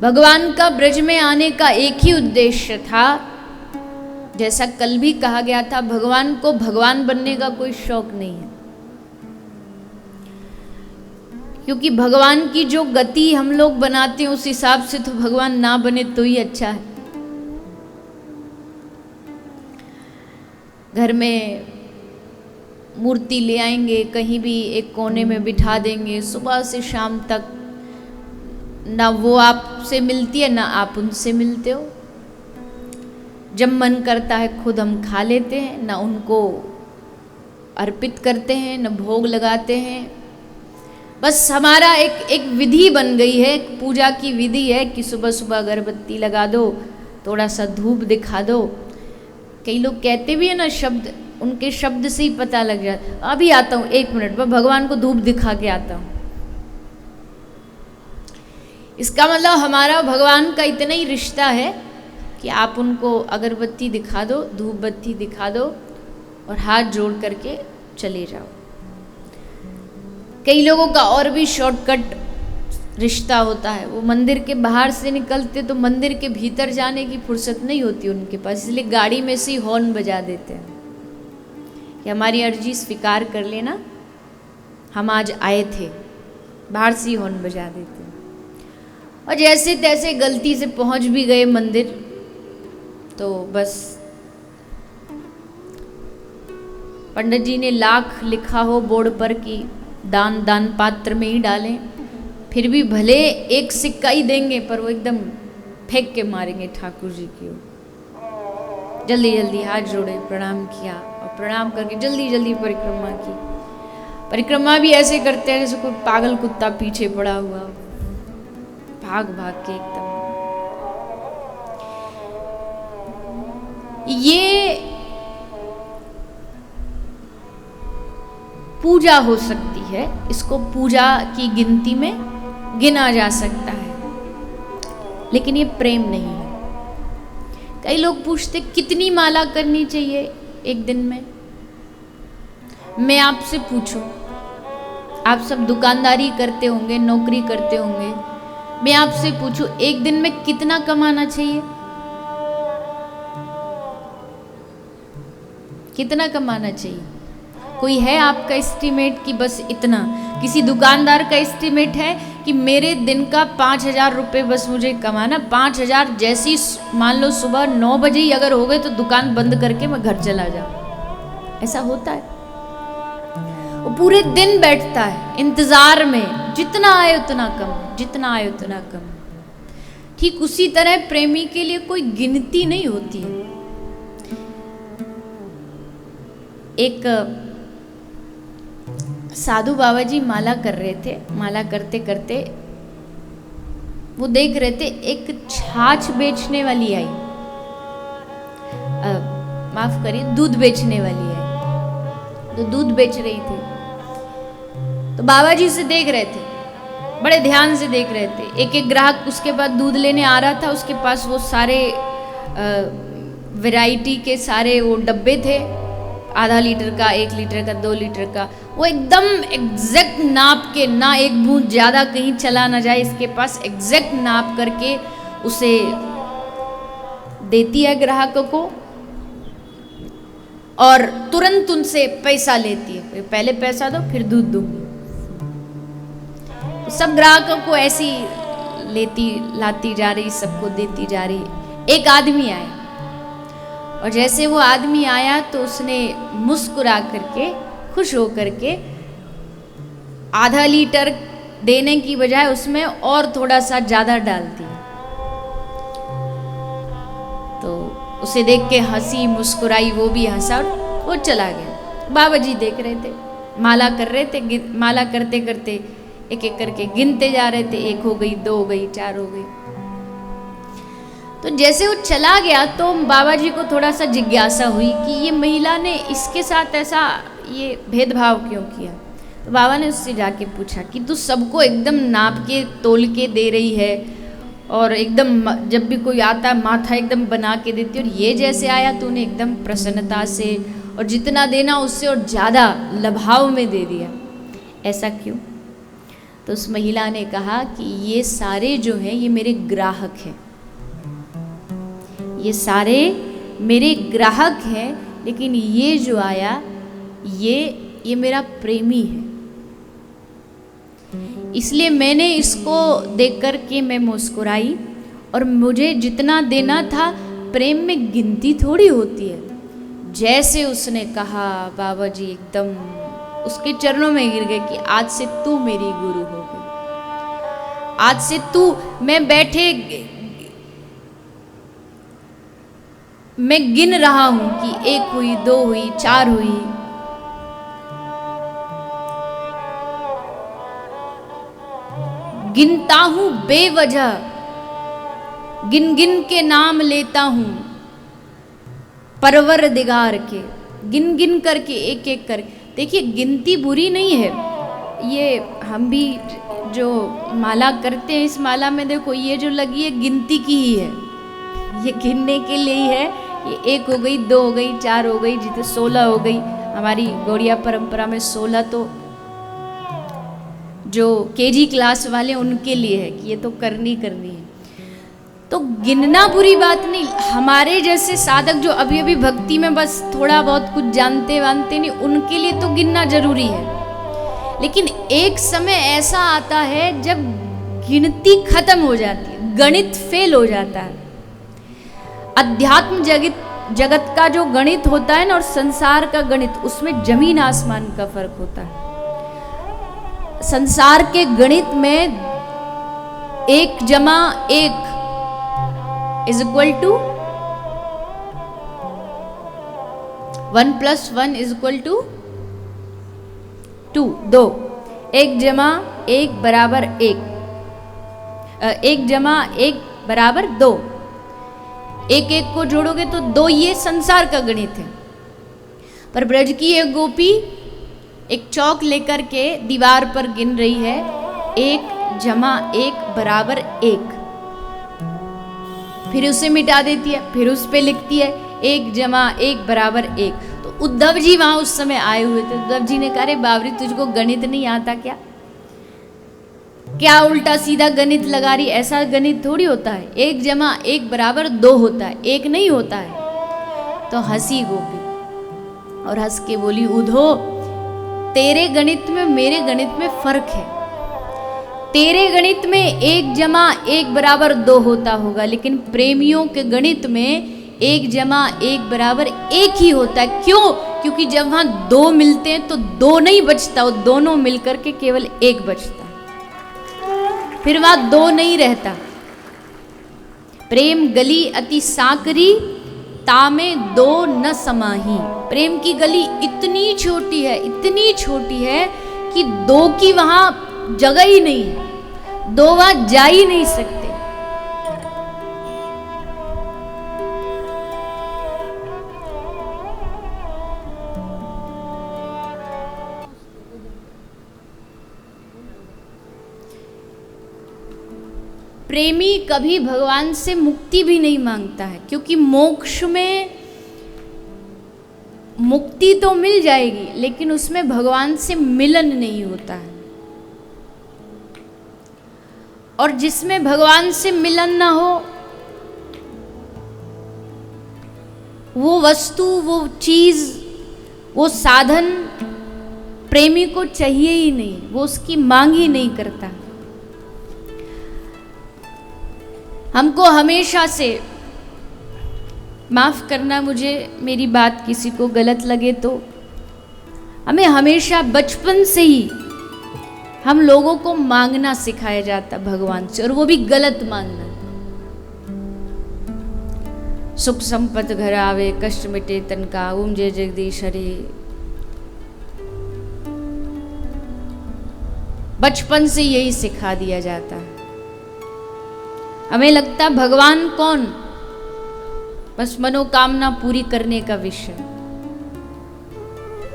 भगवान का ब्रज में आने का एक ही उद्देश्य था, जैसा कल भी कहा गया था, भगवान को भगवान बनने का कोई शौक नहीं है, क्योंकि भगवान की जो गति हम लोग बनाते हैं उस हिसाब से तो भगवान ना बने तो ही अच्छा है। घर में मूर्ति ले आएंगे, कहीं भी एक कोने में बिठा देंगे, सुबह से शाम तक ना वो आपसे मिलती है ना आप उनसे मिलते हो। जब मन करता है खुद हम खा लेते हैं, ना उनको अर्पित करते हैं, ना भोग लगाते हैं। बस हमारा एक विधि बन गई है, एक पूजा की विधि है कि सुबह सुबह अगरबत्ती लगा दो, थोड़ा सा धूप दिखा दो। कई लोग कहते भी है ना शब्द, उनके शब्द से ही पता लग जाता, अभी आता हूँ 1 मिनट में भगवान को धूप दिखा के आता हूँ। इसका मतलब हमारा भगवान का इतना ही रिश्ता है कि आप उनको अगरबत्ती दिखा दो, धूप बत्ती दिखा दो और हाथ जोड़ करके चले जाओ। कई लोगों का और भी शॉर्टकट रिश्ता होता है, वो मंदिर के बाहर से निकलते तो मंदिर के भीतर जाने की फुर्सत नहीं होती उनके पास, इसलिए गाड़ी में से ही हॉर्न बजा देते हैं कि हमारी अर्जी स्वीकार कर लेना, हम आज आए थे। बाहर से ही हॉर्न बजा देते हैं और जैसे तैसे गलती से पहुंच भी गए मंदिर तो बस पंडित जी ने लाख लिखा हो बोर्ड पर कि दान दान पात्र में ही डालें, फिर भी भले एक सिक्का ही देंगे पर वो एकदम फेंक के मारेंगे ठाकुर जी की ओर। जल्दी जल्दी हाथ जोड़े, प्रणाम किया और प्रणाम करके जल्दी जल्दी परिक्रमा की। परिक्रमा भी ऐसे करते हैं जैसे कोई पागल कुत्ता पीछे पड़ा हुआ, भाग भाग के एकदम। ये पूजा हो सकती है, इसको पूजा की गिनती में गिना जा सकता है, लेकिन ये प्रेम नहीं है। कई लोग पूछते कितनी माला करनी चाहिए एक दिन में। मैं आपसे पूछूं, आप सब दुकानदारी करते होंगे, नौकरी करते होंगे, मैं आपसे पूछूं एक दिन में कितना कमाना चाहिए? कितना कमाना चाहिए? कोई है आपका एस्टीमेट कि बस इतना? किसी दुकानदार का एस्टीमेट है कि मेरे दिन का 5,000 रुपये बस मुझे कमाना, 5,000 जैसी मान लो सुबह 9 बजे ही अगर हो गए तो दुकान बंद करके मैं घर चला जाऊं? ऐसा होता है? वो पूरे दिन बैठता है इंतजार में, जितना आए उतना कम, जितना आए उतना कम। ठीक उसी तरह प्रेमी के लिए कोई गिनती नहीं होती है। एक साधु बाबा जी माला कर रहे थे, माला करते करते वो देख रहे थे एक छाछ बेचने वाली आई, माफ करिए दूध बेचने वाली आई, तो दूध बेच रही थी। तो बाबा जी से देख रहे थे, बड़े ध्यान से देख रहे थे। एक एक ग्राहक उसके पास दूध लेने आ रहा था, उसके पास वो सारे वैरायटी के सारे वो डब्बे थे, आधा लीटर का, 1 लीटर का, 2 लीटर का। वो एकदम एग्जैक्ट नाप के, ना एक बूंद ज़्यादा कहीं चला ना जाए, इसके पास एग्जैक्ट नाप करके उसे देती है ग्राहकों को और तुरंत उनसे पैसा लेती है। पहले पैसा दो फिर दूध दूंगी। सब ग्राहकों को ऐसी लेती लाती जा रही, सबको देती जा रही। एक आदमी आया और जैसे वो आदमी आया तो उसने मुस्कुरा करके, खुश हो करके आधा लीटर देने की बजाय उसमें और थोड़ा सा ज़्यादा डाल दिया। तो उसे देख के हंसी मुस्कुराई, वो भी हंसा और वो चला गया। बाबा जी देख रहे थे, माला कर रहे थे, माला करते करते एक एक करके गिनते जा रहे थे। 1 हो गई, 2 हो गई, 4 हो गई। तो जैसे वो चला गया तो बाबा जी को थोड़ा सा जिज्ञासा हुई कि ये महिला ने इसके साथ ऐसा ये भेदभाव क्यों किया। तो बाबा ने उससे जाके पूछा कि तू सबको एकदम नाप के तोल के दे रही है और एकदम जब भी कोई आता है माथा एकदम बना के देती है, और ये जैसे आया तूने एकदम प्रसन्नता से और जितना देना उससे और ज़्यादा लभाव में दे दिया, ऐसा क्यों? तो उस महिला ने कहा कि ये सारे जो हैं ये मेरे ग्राहक हैं, ये सारे मेरे ग्राहक हैं, लेकिन ये जो आया ये मेरा प्रेमी है, इसलिए मैंने इसको देख कर के मैं मुस्कुराई। और मुझे जितना देना था, प्रेम में गिनती थोड़ी होती है। जैसे उसने कहा, बाबा जी एकदम उसके चरणों में गिर गए कि आज से तू मेरी गुरु हो गई, आज से तू, मैं गिन रहा हूं कि 1 हुई, 2 हुई, 4 हुई, गिनता हूं बेवजह, गिन गिन के नाम लेता हूं परवरदिगार के, गिन गिन करके एक एक करके। देखिए गिनती बुरी नहीं है, ये हम भी जो माला करते हैं, इस माला में देखो ये जो लगी है गिनती की ही है, ये गिनने के लिए ही है। ये 1 हो गई, 2 हो गई, 4 हो गई, जितने 16 हो गई। हमारी गौड़िया परंपरा में 16 तो जो केजी क्लास वाले उनके लिए है कि ये तो करनी है। तो गिनना बुरी बात नहीं। हमारे जैसे साधक जो अभी अभी भक्ति में बस थोड़ा बहुत कुछ जानते वानते नहीं, उनके लिए तो गिनना जरूरी है। लेकिन एक समय ऐसा आता है जब गिनती खत्म हो जाती है, गणित फेल हो जाता है। अध्यात्म जगत का जो गणित होता है ना और संसार का गणित, उसमें जमीन आसमान का फर्क होता है। संसार के गणित में 1 जमा 1 is equal to 1 plus 1 is equal to 2। 1 जमा 1 बराबर 1, 1 जमा 1 बराबर 2। 1 1 को जोड़ोगे तो 2। ये संसार का गणित है। पर ब्रज की एक गोपी एक चौक लेकर के दीवार पर गिन रही है, 1 जमा 1 बराबर 1, फिर उसे मिटा देती है, फिर उस पे लिखती है 1 जमा 1 बराबर 1। तो उद्धव जी वहां उस समय आए हुए थे। उद्धव जी ने कहा, अरे बाबरी तुझको गणित नहीं आता क्या उल्टा सीधा गणित लगा रही? ऐसा गणित थोड़ी होता है, 1 जमा 1 बराबर 2 होता है, 1 नहीं होता है। तो हंसी गोपी और हंस के बोली, उधो तेरे गणित में मेरे गणित में फर्क है। तेरे गणित में 1 जमा 1 बराबर 2 होता होगा, लेकिन प्रेमियों के गणित में 1 जमा 1 बराबर 1 ही होता है। क्यों? क्योंकि जब वहां 2 मिलते हैं तो 2 नहीं बचता, वो दोनों मिलकर के केवल 1 बचता है, फिर वहां 2 नहीं रहता। प्रेम गली अति सांकरी, तामे 2 न समाही। प्रेम की गली इतनी छोटी है, इतनी छोटी है कि 2 की वहां जगह ही नहीं है, 2 वहां जा ही नहीं सकते। प्रेमी कभी भगवान से मुक्ति भी नहीं मांगता है, क्योंकि मोक्ष में मुक्ति तो मिल जाएगी, लेकिन उसमें भगवान से मिलन नहीं होता है। और जिसमें भगवान से मिलन ना हो, वो वस्तु, वो चीज, वो साधन प्रेमी को चाहिए ही नहीं, वो उसकी मांग ही नहीं करता। हमको हमेशा से, माफ करना मुझे मेरी बात किसी को गलत लगे तो, हमें हमेशा बचपन से ही हम लोगों को मांगना सिखाया जाता भगवान से, और वो भी गलत मांगना। सुख संपत्ति घर आवे, कष्ट मिटे तन का, ओम जय जगदीश हरे। बचपन से यही सिखा दिया जाता है। हमें लगता भगवान कौन, बस मनोकामना पूरी करने का विषय।